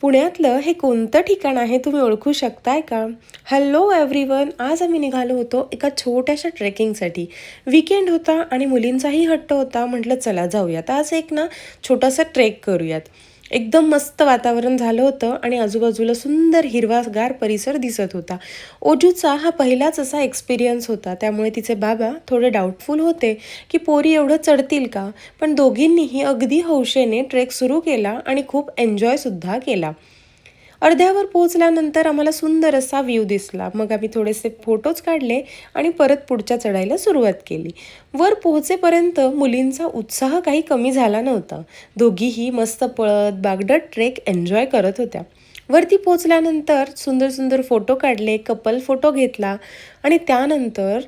पुण्यातलं हे कोणतं ठिकाण आहे तुम्ही ओळखू शकताय का? हॅलो एव्हरीवन, आज आम्ही निघालो होतो एका छोट्याशा ट्रेकिंगसाठी. वीकेंड होता आणि मुलींचाही हट्ट होता. म्हटलं चला जाऊयात. आज एक ना छोटासा ट्रेक करूयात. एकदम मस्त वातावरण झालं होतं आणि आजूबाजूला सुंदर हिरवागार परिसर दिसत होता. ओजूचा हा पहिलाच असा एक्सपिरियन्स होता, त्यामुळे तिचे बाबा थोडे डाऊटफुल होते की पोरी एवढं चढतील का? पण दोघींनीही अगदी हौशेने ट्रेक सुरू केला आणि खूप एन्जॉयसुद्धा केला. अर्ध्यावर पोहोचल्यानंतर आम्हाला सुंदर असा व्ह्यू दिसला. मग आम्ही थोडेसे फोटोज काढले आणि परत पुढच्या चढाईला सुरुवात केली. वर पोहोचेपर्यंत मुलींचा उत्साह काही कमी झाला नव्हता. दोघीही मस्त पळत बागडत ट्रेक एन्जॉय करत होत्या. वरती पोहोचल्यानंतर सुंदर सुंदर फोटो काढले, कपल फोटो घेतला आणि त्यानंतर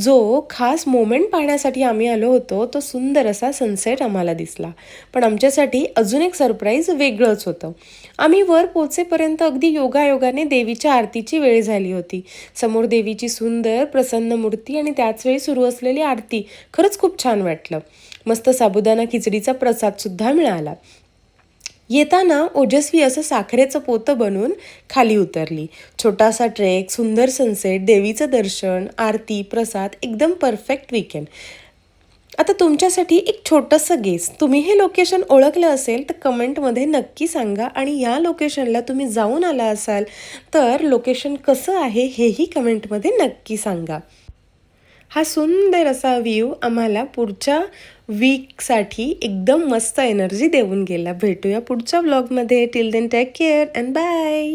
जो खास मोमेंट पाहण्यासाठी आम्ही आलो होतो तो सुंदर असा सनसेट आम्हाला दिसला. पण आमच्यासाठी अजून एक सरप्राईज वेगळंच होतं. आम्ही वर पोहोचेपर्यंत अगदी योगायोगाने देवीच्या आरतीची वेळ झाली होती. समोर देवीची सुंदर प्रसन्न मूर्ती आणि त्याचवेळी सुरू असलेली आरती खरंच खूप छान वाटलं. मस्त साबुदाणा खिचडीचा प्रसादसुद्धा मिळाला. येताना ओजस्वी असं साखरेचं पोतं बनवून खाली उतरली. छोटासा ट्रेक, सुंदर सनसेट, देवीचं दर्शन, आरती, प्रसाद, एकदम परफेक्ट वीकेंड. आता तुमच्यासाठी एक छोटंसं गेस, तुम्ही हे लोकेशन ओळखलं असेल तर कमेंटमध्ये नक्की सांगा आणि या लोकेशनला तुम्ही जाऊन आला असाल तर लोकेशन कसं आहे हेही कमेंटमध्ये नक्की सांगा. हा सुंदर असा व्ह्यू आम्हाला पुढच्या वीकसाठी एकदम मस्त एनर्जी देऊन गेला. भेटूया पुढच्या व्लॉगमध्ये. Till then take care and bye.